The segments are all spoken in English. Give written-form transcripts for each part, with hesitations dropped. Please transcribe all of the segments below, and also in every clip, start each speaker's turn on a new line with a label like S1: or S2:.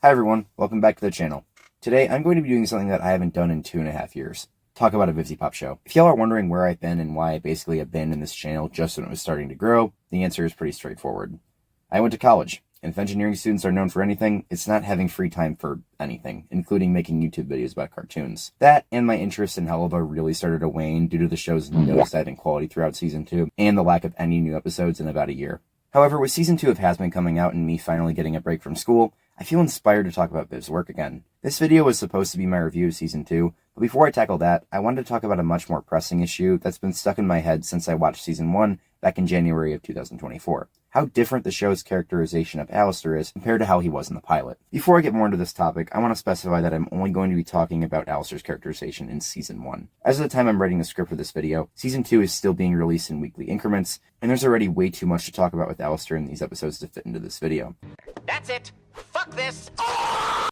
S1: Hi everyone, welcome back to the channel. Today I'm going to be doing something that I haven't done in 2.5 years. Talk about a VivziePop show. If y'all are wondering where I've been and why I basically abandoned this channel just when it was starting to grow, the answer is pretty straightforward. I went to college, and if engineering students are known for anything, it's not having free time for anything, including making YouTube videos about cartoons. That and my interest in Helluva really started to wane due to the show's nosediving quality throughout Season 2, and the lack of any new episodes in about a year. However, with Season 2 of Has-Been coming out and me finally getting a break from school, I feel inspired to talk about Viv's work again. This video was supposed to be my review of Season 2, but before I tackle that, I wanted to talk about a much more pressing issue that's been stuck in my head since I watched Season 1 back in January of 2024. How different the show's characterization of Alastor is compared to how he was in the pilot. Before I get more into this topic, I want to specify that I'm only going to be talking about Alastor's characterization in Season 1. As of the time I'm writing the script for this video, Season 2 is still being released in weekly increments, and there's already way too much to talk about with Alastor in these episodes to fit into this video.
S2: That's it! Fuck this!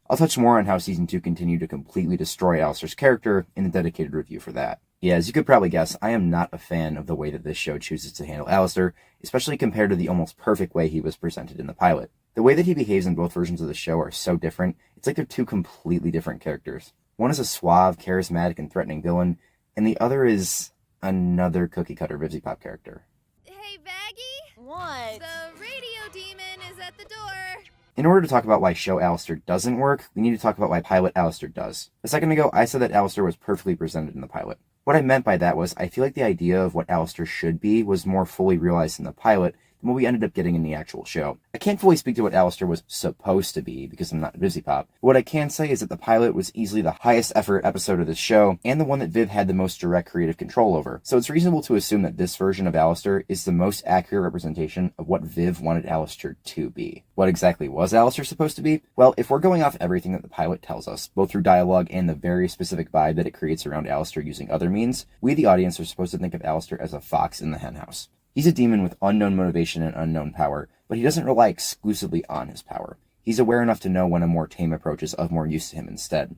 S1: I'll touch more on how Season 2 continued to completely destroy Alastor's character in the dedicated review for that. Yeah, as you could probably guess, I am not a fan of the way that this show chooses to handle Alastor, especially compared to the almost perfect way he was presented in the pilot. The way that he behaves in both versions of the show are so different, it's like they're two completely different characters. One is a suave, charismatic, and threatening villain, and the other is another cookie-cutter VivziePop character.
S3: Hey, Baggy?
S4: What?
S3: The radio demon is at the door.
S1: In order to talk about why show Alastor doesn't work, we need to talk about why pilot Alastor does. A second ago, I said that Alastor was perfectly presented in the pilot. What I meant by that was, I feel like the idea of what Alastor should be was more fully realized in the pilot than what we ended up getting in the actual show. I can't fully speak to what Alastor was supposed to be, because I'm not VivziePop, but what I can say is that the pilot was easily the highest effort episode of this show, and the one that Viv had the most direct creative control over. So it's reasonable to assume that this version of Alastor is the most accurate representation of what Viv wanted Alastor to be. What exactly was Alastor supposed to be? Well, if we're going off everything that the pilot tells us, both through dialogue and the very specific vibe that it creates around Alastor using other means, we the audience are supposed to think of Alastor as a fox in the henhouse. He's a demon with unknown motivation and unknown power, but he doesn't rely exclusively on his power. He's aware enough to know when a more tame approach is of more use to him instead.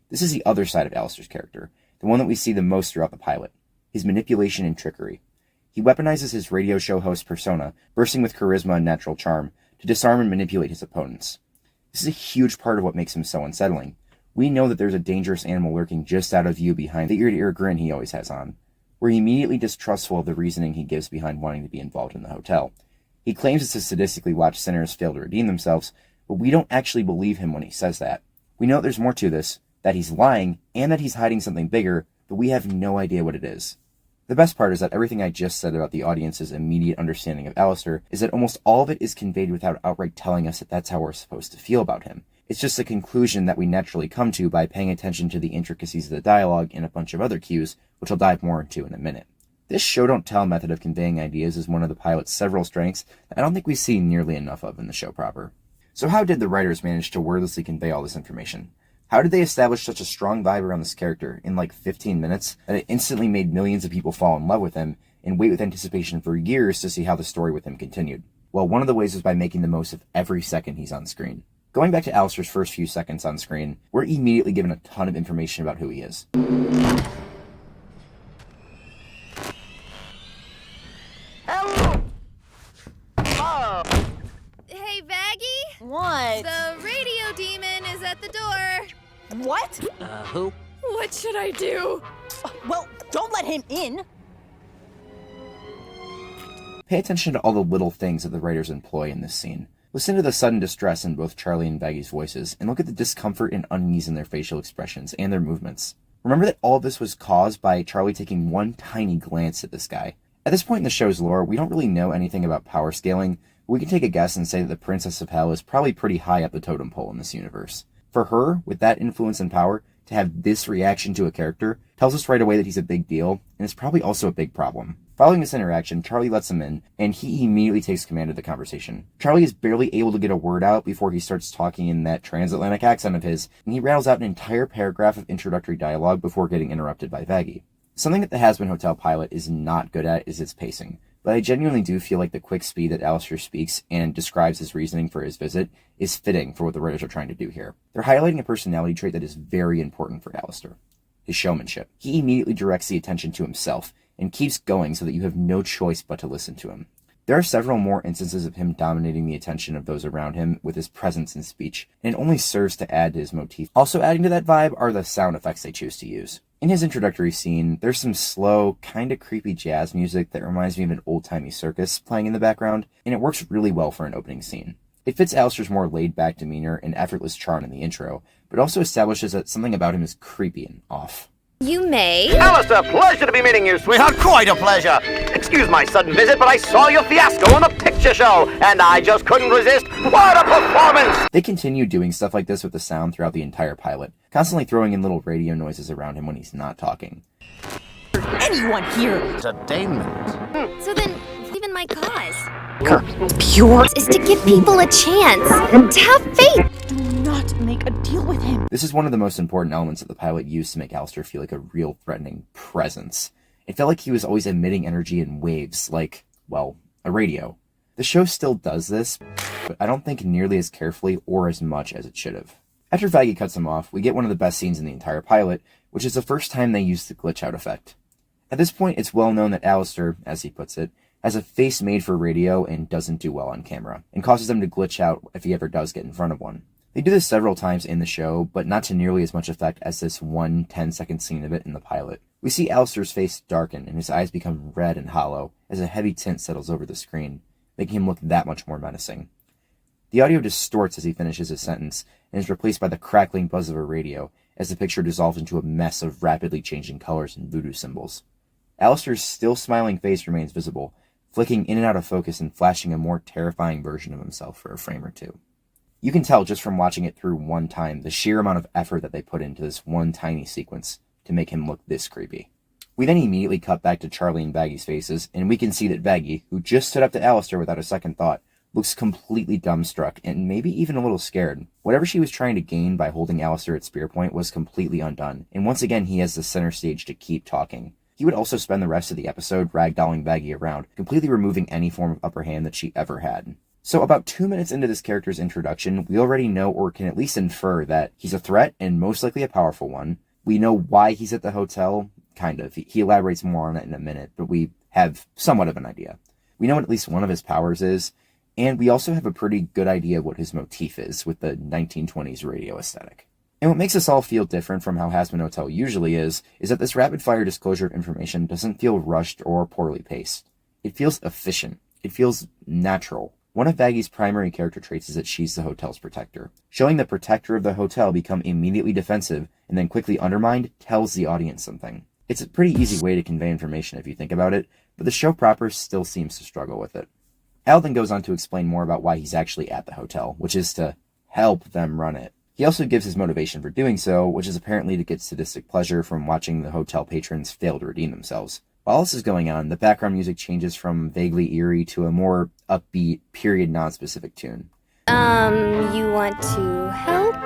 S1: This is the other side of Alastor's character, the one that we see the most throughout the pilot, his manipulation and trickery. He weaponizes his radio show host persona, bursting with charisma and natural charm, to disarm and manipulate his opponents. This is a huge part of what makes him so unsettling. We know that there's a dangerous animal lurking just out of view behind the ear-to-ear grin he always has on. We're immediately distrustful of the reasoning he gives behind wanting to be involved in the hotel. He claims it's to sadistically watch sinners fail to redeem themselves, but we don't actually believe him when he says that. We know there's more to this, that he's lying, and that he's hiding something bigger, but we have no idea what it is. The best part is that everything I just said about the audience's immediate understanding of Alastor is that almost all of it is conveyed without outright telling us that that's how we're supposed to feel about him. It's just a conclusion that we naturally come to by paying attention to the intricacies of the dialogue and a bunch of other cues, which I'll dive more into in a minute. This show-don't-tell method of conveying ideas is one of the pilot's several strengths that I don't think we see nearly enough of in the show proper. So how did the writers manage to wordlessly convey all this information? How did they establish such a strong vibe around this character in like 15 minutes that it instantly made millions of people fall in love with him and wait with anticipation for years to see how the story with him continued? Well, one of the ways was by making the most of every second he's on screen. Going back to Alastor's first few seconds on screen, we're immediately given a ton of information about who he is.
S2: Hello! Oh!
S3: Hey, Baggy?
S4: What?
S3: The radio demon is at the door.
S4: What?
S2: Who?
S3: What should I do?
S4: Well, don't let him in.
S1: Pay attention to all the little things that the writers employ in this scene. Listen to the sudden distress in both Charlie and Baggy's voices, and look at the discomfort and unease in their facial expressions and their movements. Remember that all of this was caused by Charlie taking one tiny glance at this guy. At this point in the show's lore, we don't really know anything about power scaling, but we can take a guess and say that the Princess of Hell is probably pretty high up the totem pole in this universe. For her, with that influence and power, to have this reaction to a character tells us right away that he's a big deal, and it's probably also a big problem. Following this interaction, Charlie lets him in, and he immediately takes command of the conversation. Charlie is barely able to get a word out before he starts talking in that transatlantic accent of his, and he rattles out an entire paragraph of introductory dialogue before getting interrupted by Baggy. Something that the Has-Been Hotel pilot is not good at is its pacing, but I genuinely do feel like the quick speed that Alastor speaks and describes his reasoning for his visit is fitting for what the writers are trying to do here. They're highlighting a personality trait that is very important for Alastor: his showmanship. He immediately directs the attention to himself, and keeps going so that you have no choice but to listen to him. There are several more instances of him dominating the attention of those around him with his presence and speech, and it only serves to add to his motif. Also adding to that vibe are the sound effects they choose to use. In his introductory scene, there's some slow, kinda creepy jazz music that reminds me of an old-timey circus playing in the background, and it works really well for an opening scene. It fits Alastor's more laid-back demeanor and effortless charm in the intro, but also establishes that something about him is creepy and off.
S3: You may.
S2: Alastor, pleasure to be meeting you, sweetheart. Quite a pleasure. Excuse my sudden visit, but I saw your fiasco on the picture show, and I just couldn't resist. What a performance!
S1: They continue doing stuff like this with the sound throughout the entire pilot, constantly throwing in little radio noises around him when he's not talking.
S4: Anyone here?
S2: Entertainment.
S3: So then, even my cause
S4: Pure.
S3: is to give people a chance to have faith.
S4: Do not make a deal with him.
S1: This is one of the most important elements that the pilot used to make Alastor feel like a real threatening presence. It felt like he was always emitting energy in waves, like, well, a radio. The show still does this, but I don't think nearly as carefully or as much as it should have. After Vaggie cuts him off, we get one of the best scenes in the entire pilot, which is the first time they used the glitch out effect. At this point, it's well known that Alastor, as he puts it, has a face made for radio and doesn't do well on camera, and causes him to glitch out if he ever does get in front of one. They do this several times in the show, but not to nearly as much effect as this one 10-second scene of it in the pilot. We see Alastor's face darken and his eyes become red and hollow as a heavy tint settles over the screen, making him look that much more menacing. The audio distorts as he finishes his sentence and is replaced by the crackling buzz of a radio as the picture dissolves into a mess of rapidly changing colors and voodoo symbols. Alastor's still smiling face remains visible, flicking in and out of focus and flashing a more terrifying version of himself for a frame or two. You can tell just from watching it through one time the sheer amount of effort that they put into this one tiny sequence to make him look this creepy. We then immediately cut back to Charlie and Vaggie's faces, and we can see that Vaggie, who just stood up to Alastor without a second thought, looks completely dumbstruck and maybe even a little scared. Whatever she was trying to gain by holding Alastor at spear point was completely undone, and once again he has the center stage to keep talking. He would also spend the rest of the episode ragdolling Vaggie around, completely removing any form of upper hand that she ever had. So about 2 minutes into this character's introduction, we already know or can at least infer that he's a threat and most likely a powerful one. We know why he's at the hotel, kind of. He elaborates more on it in a minute, but we have somewhat of an idea. We know what at least one of his powers is, and we also have a pretty good idea of what his motif is with the 1920s radio aesthetic. And what makes us all feel different from how Hazbin Hotel usually is that this rapid-fire disclosure of information doesn't feel rushed or poorly paced. It feels efficient. It feels natural. One of Vaggie's primary character traits is that she's the hotel's protector. Showing the protector of the hotel become immediately defensive and then quickly undermined tells the audience something. It's a pretty easy way to convey information if you think about it, but the show proper still seems to struggle with it. Al then goes on to explain more about why he's actually at the hotel, which is to help them run it. He also gives his motivation for doing so, which is apparently to get sadistic pleasure from watching the hotel patrons fail to redeem themselves. While this is going on, the background music changes from vaguely eerie to a more upbeat, period non-specific tune.
S3: You want to help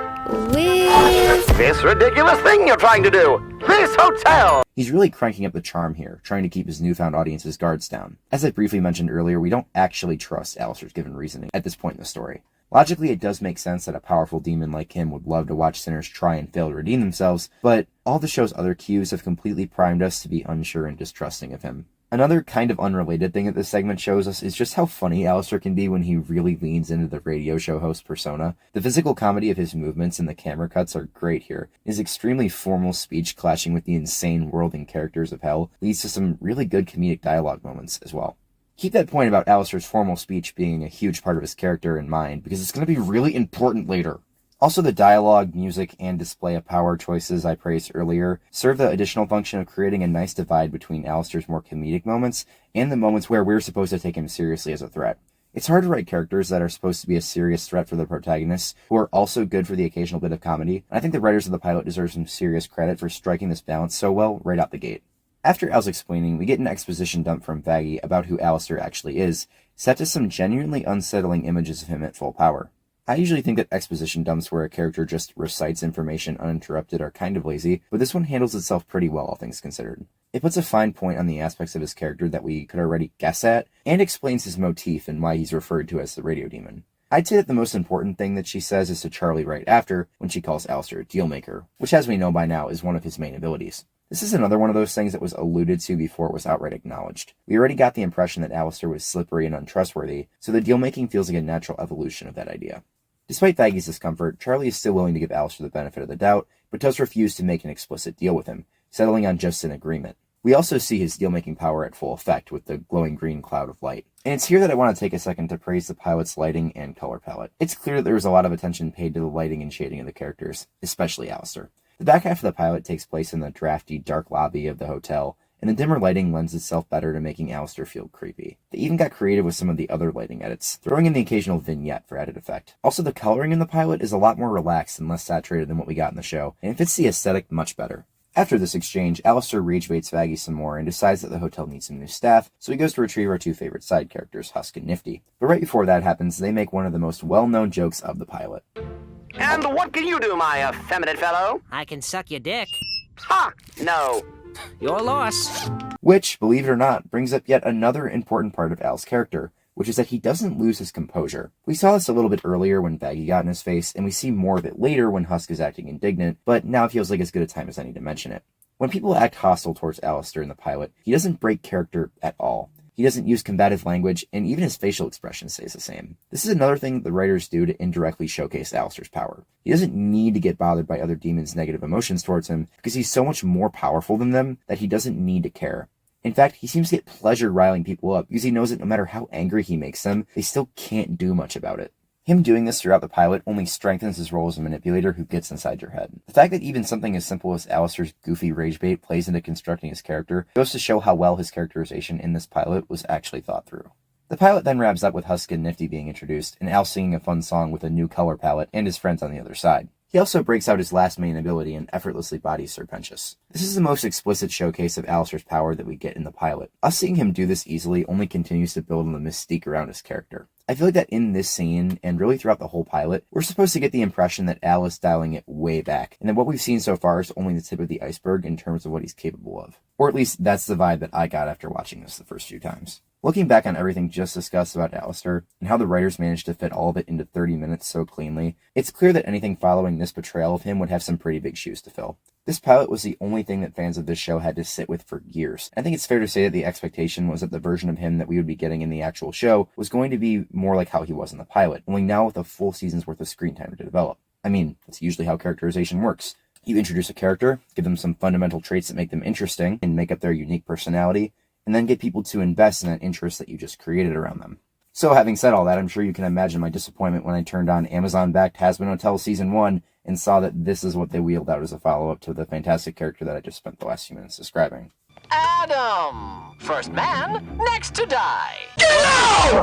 S3: with...
S2: This ridiculous thing you're trying to do. This hotel.
S1: He's really cranking up the charm here, trying to keep his newfound audience's guards down. As I briefly mentioned earlier, we don't actually trust Alastor's given reasoning at this point in the story. Logically, it does make sense that a powerful demon like him would love to watch sinners try and fail to redeem themselves, but all the show's other cues have completely primed us to be unsure and distrusting of him. Another kind of unrelated thing that this segment shows us is just how funny Alastor can be when he really leans into the radio show host persona. The physical comedy of his movements and the camera cuts are great here. His extremely formal speech clashing with the insane world and characters of hell leads to some really good comedic dialogue moments as well. Keep that point about Alastor's formal speech being a huge part of his character in mind, because it's going to be really important later. Also, the dialogue, music, and display of power choices I praised earlier serve the additional function of creating a nice divide between Alastor's more comedic moments and the moments where we're supposed to take him seriously as a threat. It's hard to write characters that are supposed to be a serious threat for their protagonists, who are also good for the occasional bit of comedy, and I think the writers of the pilot deserve some serious credit for striking this balance so well right out the gate. After Al's explaining, we get an exposition dump from Vaggie about who Alastor actually is, set to some genuinely unsettling images of him at full power. I usually think that exposition dumps where a character just recites information uninterrupted are kind of lazy, but this one handles itself pretty well, all things considered. It puts a fine point on the aspects of his character that we could already guess at, and explains his motif and why he's referred to as the radio demon. I'd say that the most important thing that she says is to Charlie right after, when she calls Alastor a dealmaker, which as we know by now is one of his main abilities. This is another one of those things that was alluded to before it was outright acknowledged. We already got the impression that Alastor was slippery and untrustworthy, so the deal-making feels like a natural evolution of that idea. Despite Vaggie's discomfort, Charlie is still willing to give Alastor the benefit of the doubt, but does refuse to make an explicit deal with him, settling on just an agreement. We also see his deal-making power at full effect with the glowing green cloud of light. And it's here that I want to take a second to praise the pilot's lighting and color palette. It's clear that there was a lot of attention paid to the lighting and shading of the characters, especially Alastor. The back half of the pilot takes place in the drafty, dark lobby of the hotel, and the dimmer lighting lends itself better to making Alastor feel creepy. They even got creative with some of the other lighting edits, throwing in the occasional vignette for added effect. Also, the coloring in the pilot is a lot more relaxed and less saturated than what we got in the show, and it fits the aesthetic much better. After this exchange, Alastor rage baits Vaggie some more and decides that the hotel needs some new staff, so he goes to retrieve our two favorite side characters, Husk and Nifty. But right before that happens, they make one of the most well-known jokes of the pilot.
S2: And what can you do, my effeminate fellow?
S5: I can suck your dick.
S2: Ha! No.
S5: Your loss.
S1: Which, believe it or not, brings up yet another important part of Al's character, which is that he doesn't lose his composure. We saw this a little bit earlier when Vaggie got in his face, and we see more of it later when Husk is acting indignant, but now it feels like as good a time as any to mention it. When people act hostile towards Alastor in the pilot, he doesn't break character at all. He doesn't use combative language, and even his facial expression stays the same. This is another thing that the writers do to indirectly showcase Alastor's power. He doesn't need to get bothered by other demons' negative emotions towards him, because he's so much more powerful than them that he doesn't need to care. In fact, he seems to get pleasure riling people up, because he knows that no matter how angry he makes them, they still can't do much about it. Him doing this throughout the pilot only strengthens his role as a manipulator who gets inside your head. The fact that even something as simple as Alastor's goofy rage bait plays into constructing his character goes to show how well his characterization in this pilot was actually thought through. The pilot then wraps up with Husk and Nifty being introduced, and Al singing a fun song with a new color palette and his friends on the other side. He also breaks out his last main ability and effortlessly bodies Serpentius. This is the most explicit showcase of Alastor's power that we get in the pilot. Us seeing him do this easily only continues to build on the mystique around his character. I feel like that in this scene, and really throughout the whole pilot, we're supposed to get the impression that Al is dialing it way back, and that what we've seen so far is only the tip of the iceberg in terms of what he's capable of. Or at least that's the vibe that I got after watching this the first few times. Looking back on everything just discussed about Alastor, and how the writers managed to fit all of it into 30 minutes so cleanly, it's clear that anything following this portrayal of him would have some pretty big shoes to fill. This pilot was the only thing that fans of this show had to sit with for years. I think it's fair to say that the expectation was that the version of him that we would be getting in the actual show was going to be more like how he was in the pilot, only now with a full season's worth of screen time to develop. I mean, that's usually how characterization works. You introduce a character, give them some fundamental traits that make them interesting, and make up their unique personality, and then get people to invest in that interest that you just created around them. So having said all that, I'm sure you can imagine my disappointment when I turned on Amazon-backed Hazbin Hotel Season 1 and saw that this is what they wheeled out as a follow-up to the fantastic character that I just spent the last few minutes describing.
S2: Adam! First man, next to die.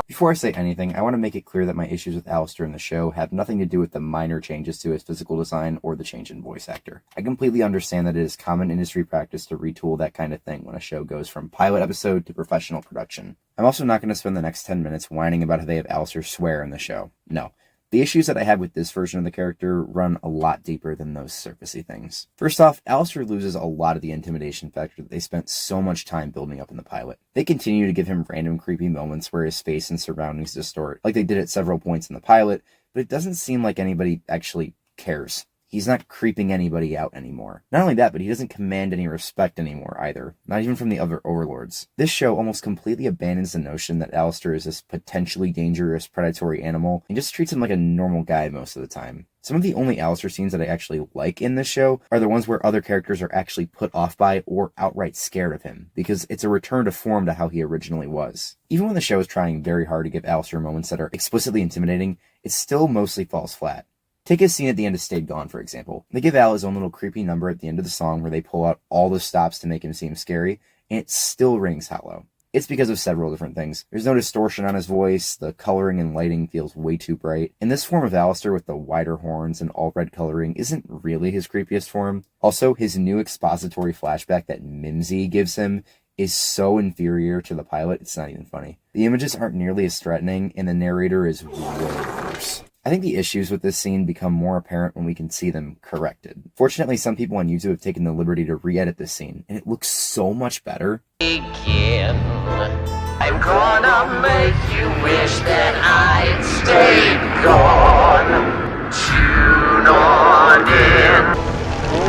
S1: Before I say anything, I want to make it clear that my issues with Alastor in the show have nothing to do with the minor changes to his physical design or the change in voice actor. I completely understand that it is common industry practice to retool that kind of thing when a show goes from pilot episode to professional production. I'm also not going to spend the next 10 minutes whining about how they have Alastor swear in the show. No. The issues that I have with this version of the character run a lot deeper than those surfacey things. First off, Alastor loses a lot of the intimidation factor that they spent so much time building up in the pilot. They continue to give him random creepy moments where his face and surroundings distort, like they did at several points in the pilot, but it doesn't seem like anybody actually cares. He's not creeping anybody out anymore. Not only that, but he doesn't command any respect anymore either, not even from the other overlords. This show almost completely abandons the notion that Alastor is this potentially dangerous predatory animal and just treats him like a normal guy most of the time. Some of the only Alastor scenes that I actually like in this show are the ones where other characters are actually put off by or outright scared of him, because it's a return to form to how he originally was. Even when the show is trying very hard to give Alastor moments that are explicitly intimidating, it still mostly falls flat. Take a scene at the end of Stayed Gone, for example. They give Al his own little creepy number at the end of the song where they pull out all the stops to make him seem scary, and it still rings hollow. It's because of several different things. There's no distortion on his voice, the coloring and lighting feels way too bright, and this form of Alastor with the wider horns and all red coloring isn't really his creepiest form. Also, his new expository flashback that Mimsy gives him is so inferior to the pilot, it's not even funny. The images aren't nearly as threatening, and the narrator is way worse. I think the issues with this scene become more apparent when we can see them corrected. Fortunately, some people on YouTube have taken the liberty to re-edit this scene, and it looks so much better.
S2: Begin. I'm gonna make you wish that I'd stayed gone. Tune on in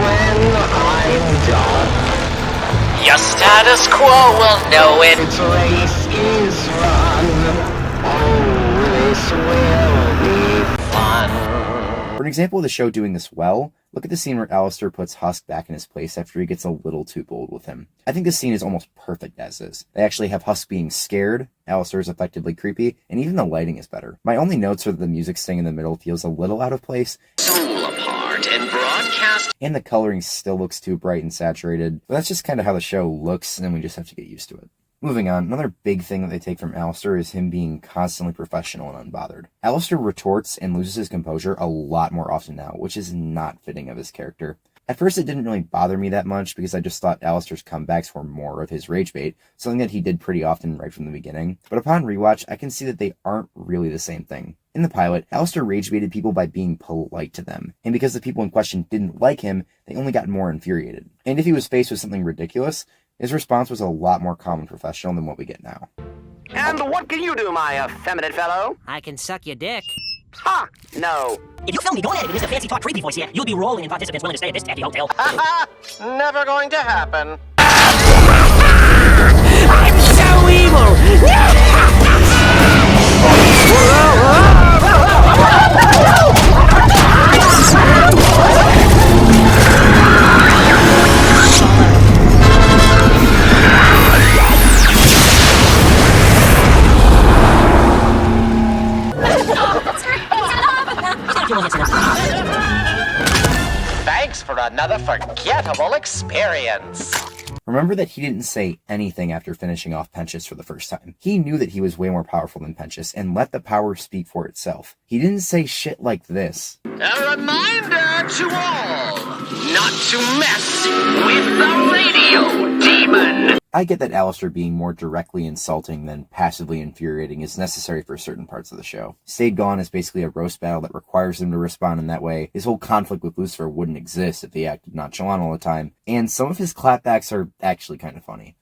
S2: when I'm done.
S6: status quo will know it.
S7: Its race is run. Oh, this will be fun.
S1: For an example of the show doing this well, look at the scene where Alastor puts Husk back in his place after he gets a little too bold with him. I think this scene is almost perfect as is. They actually have Husk being scared, Alastor is effectively creepy, and even the lighting is better. My only notes are that the music staying in the middle feels a little out of place,
S6: Soul apart and broadcast.
S1: and the coloring still looks too bright and saturated, but that's just kind of how the show looks, and we just have to get used to it. Moving on, another big thing that they take from Alastor is him being constantly professional and unbothered. Alastor retorts and loses his composure a lot more often now, which is not fitting of his character. At first it didn't really bother me that much because I just thought Alastor's comebacks were more of his rage bait, something that he did pretty often right from the beginning. But upon rewatch, I can see that they aren't really the same thing. In the pilot, Alastor rage baited people by being polite to them, and because the people in question didn't like him, they only got more infuriated. And if he was faced with something ridiculous, his response was a lot more calm and professional than what we get now.
S2: And what can you do, my effeminate fellow?
S5: I can suck your dick.
S2: Ha! No.
S8: If you film me, go ahead and use the fancy talk creepy voice here. You'll be rolling in participants willing to stay at this tacky hotel.
S6: Never going to happen.
S5: I'm so evil!
S6: Thanks for another forgettable experience.
S1: Remember that he didn't say anything after finishing off Penchus for the first time. He knew that he was way more powerful than Penchus and let the power speak for itself. He didn't say shit like this.
S6: A reminder to all, not to mess with the radio demon.
S1: I get that Alastor being more directly insulting than passively infuriating is necessary for certain parts of the show. Stayed Gone is basically a roast battle that requires him to respond in that way. His whole conflict with Lucifer wouldn't exist if he acted nonchalant all the time, and some of his clapbacks are actually kind of funny.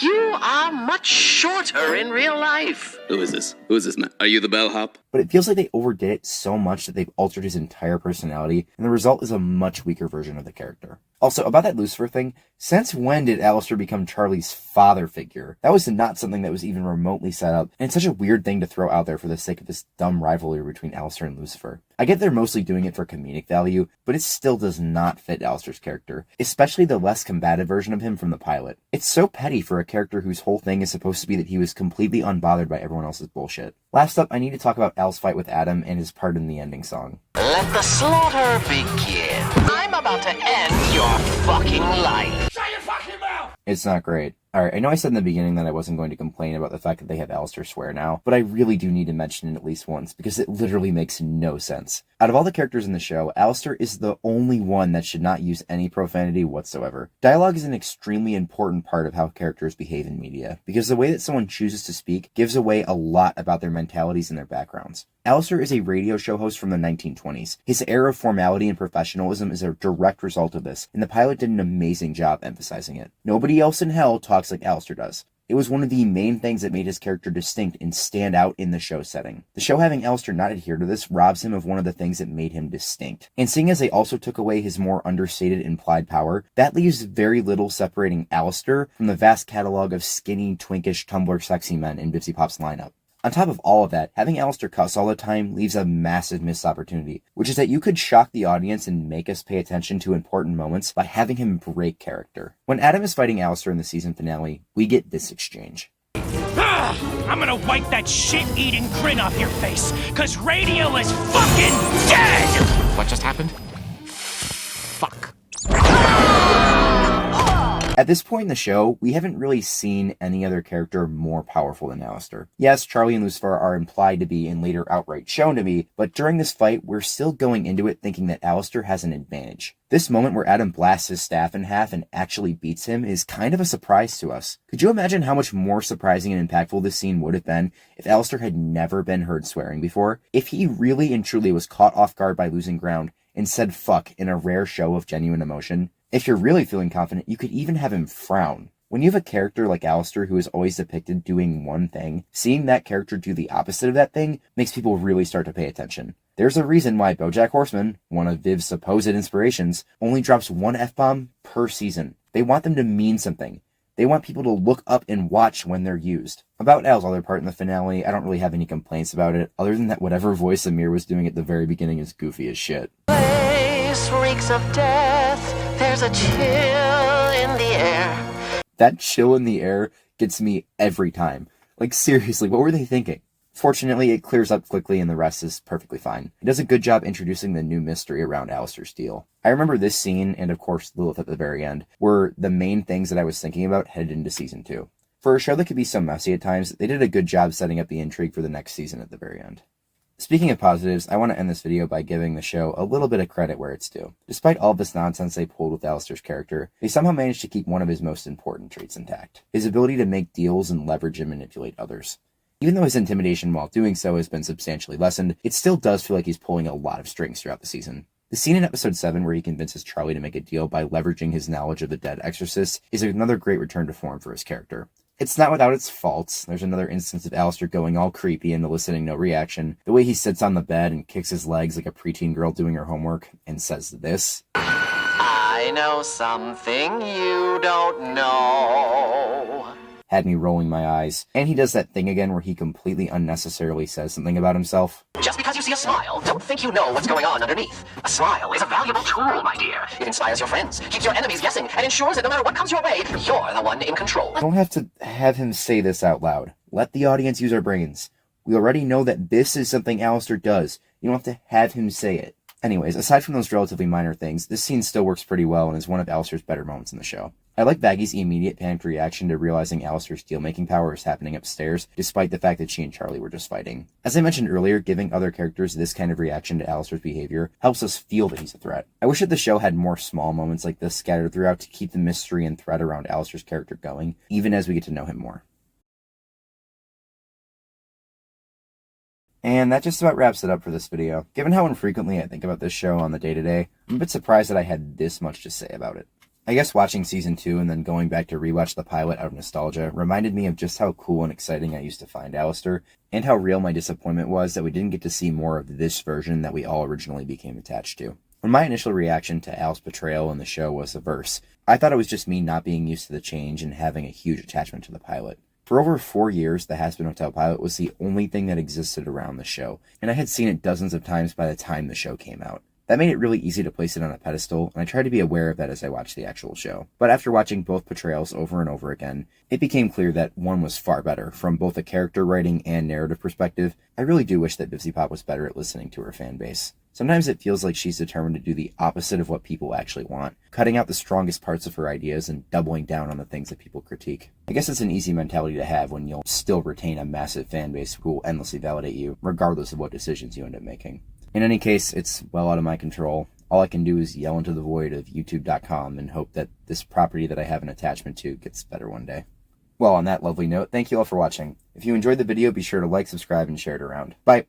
S6: You are much shorter in real life.
S9: Who is this? Who is this man? Are you the bellhop?
S1: But it feels like they overdid it so much that they've altered his entire personality, and the result is a much weaker version of the character. Also, about that Lucifer thing, since when did Alastor become Charlie's father figure? That was not something that was even remotely set up, and it's such a weird thing to throw out there for the sake of this dumb rivalry between Alastor and Lucifer. I get they're mostly doing it for comedic value, but it still does not fit Alastor's character, especially the less combative version of him from the pilot. It's so petty for a character whose whole thing is supposed to be that he was completely unbothered by everyone else's bullshit. Last up, I need to talk about Al's fight with Adam and his part in the ending song.
S6: Let the slaughter begin. I'm about to end your fucking life. Shut your fucking mouth!
S1: It's not great. Alright, I know I said in the beginning that I wasn't going to complain about the fact that they have Alastor swear now, but I really do need to mention it at least once, because it literally makes no sense. Out of all the characters in the show, Alastor is the only one that should not use any profanity whatsoever. Dialogue is an extremely important part of how characters behave in media, because the way that someone chooses to speak gives away a lot about their mentalities and their backgrounds. Alastor is a radio show host from the 1920s. His air of formality and professionalism is a direct result of this, and the pilot did an amazing job emphasizing it. Nobody else in hell talks like Alastor does. It was one of the main things that made his character distinct and stand out in the show setting. The show having Alastor not adhere to this robs him of one of the things that made him distinct. And seeing as they also took away his more understated implied power, that leaves very little separating Alastor from the vast catalog of skinny, twinkish, Tumblr sexy men in Bipsy Pop's lineup. On top of all of that, having Alastor cuss all the time leaves a massive missed opportunity, which is that you could shock the audience and make us pay attention to important moments by having him break character. When Adam is fighting Alastor in the season finale, we get this exchange.
S10: I'm gonna wipe that shit-eating grin off your face, cause radio is fucking dead!
S9: What just happened?
S10: Fuck.
S1: At this point in the show, we haven't really seen any other character more powerful than Alastor. Yes, Charlie and Lucifer are implied to be and later outright shown to be, but during this fight, we're still going into it thinking that Alastor has an advantage. This moment where Adam blasts his staff in half and actually beats him is kind of a surprise to us. Could you imagine how much more surprising and impactful this scene would have been if Alastor had never been heard swearing before? If he really and truly was caught off guard by losing ground and said fuck in a rare show of genuine emotion? If you're really feeling confident, you could even have him frown. When you have a character like Alastor who is always depicted doing one thing, seeing that character do the opposite of that thing makes people really start to pay attention. There's a reason why BoJack Horseman, one of Viv's supposed inspirations, only drops one F-bomb per season. They want them to mean something. They want people to look up and watch when they're used. About Al's other part in the finale, I don't really have any complaints about it, other than that whatever voice Amir was doing at the very beginning is goofy as shit.
S7: Place reeks of death. There's a chill in the air.
S1: That chill in the air gets me every time. Like, seriously, what were they thinking? Fortunately, it clears up quickly and the rest is perfectly fine. It does a good job introducing the new mystery around Alastor's deal. I remember this scene, and of course Lilith at the very end, were the main things that I was thinking about headed into season 2. For a show that could be so messy at times, they did a good job setting up the intrigue for the next season at the very end. Speaking of positives, I want to end this video by giving the show a little bit of credit where it's due. Despite all this nonsense they pulled with Alastor's character, they somehow managed to keep one of his most important traits intact: his ability to make deals and leverage and manipulate others. Even though his intimidation while doing so has been substantially lessened, it still does feel like he's pulling a lot of strings throughout the season. The scene in episode 7 where he convinces Charlie to make a deal by leveraging his knowledge of the dead exorcist is another great return to form for his character. It's not without its faults. There's another instance of Alastor going all creepy and eliciting no reaction. The way he sits on the bed and kicks his legs like a preteen girl doing her homework and says this:
S7: I know something you don't know.
S1: Had me rolling my eyes. And he does that thing again where he completely unnecessarily says something about himself.
S6: Just because you see a smile, don't think you know what's going on underneath. A smile is a valuable tool, my dear. It inspires your friends, keeps your enemies guessing, and ensures that no matter what comes your way, you're the one in control.
S1: I don't have to have him say this out loud. Let the audience use our brains. We already know that this is something Alastor does. You don't have to have him say it. Anyways, aside from those relatively minor things, this scene still works pretty well and is one of Alastor's better moments in the show. I like Baggy's immediate panicked reaction to realizing Alastor's deal-making power is happening upstairs, despite the fact that she and Charlie were just fighting. As I mentioned earlier, giving other characters this kind of reaction to Alastor's behavior helps us feel that he's a threat. I wish that the show had more small moments like this scattered throughout to keep the mystery and threat around Alastor's character going, even as we get to know him more. And that just about wraps it up for this video. Given how infrequently I think about this show on the day-to-day, I'm a bit surprised that I had this much to say about it. I guess watching season 2 and then going back to rewatch the pilot out of nostalgia reminded me of just how cool and exciting I used to find Alastor, and how real my disappointment was that we didn't get to see more of this version that we all originally became attached to. When my initial reaction to Al's portrayal in the show was averse, I thought it was just me not being used to the change and having a huge attachment to the pilot. For over 4 years, the Has Been Hotel pilot was the only thing that existed around the show, and I had seen it dozens of times by the time the show came out. That made it really easy to place it on a pedestal, and I tried to be aware of that as I watched the actual show. But after watching both portrayals over and over again, it became clear that one was far better. From both a character writing and narrative perspective, I really do wish that Bipsy Pop was better at listening to her fan base. Sometimes it feels like she's determined to do the opposite of what people actually want, cutting out the strongest parts of her ideas and doubling down on the things that people critique. I guess it's an easy mentality to have when you'll still retain a massive fan base who will endlessly validate you, regardless of what decisions you end up making. In any case, it's well out of my control. All I can do is yell into the void of youtube.com and hope that this property that I have an attachment to gets better one day. Well, on that lovely note, thank you all for watching. If you enjoyed the video, be sure to like, subscribe, and share it around. Bye!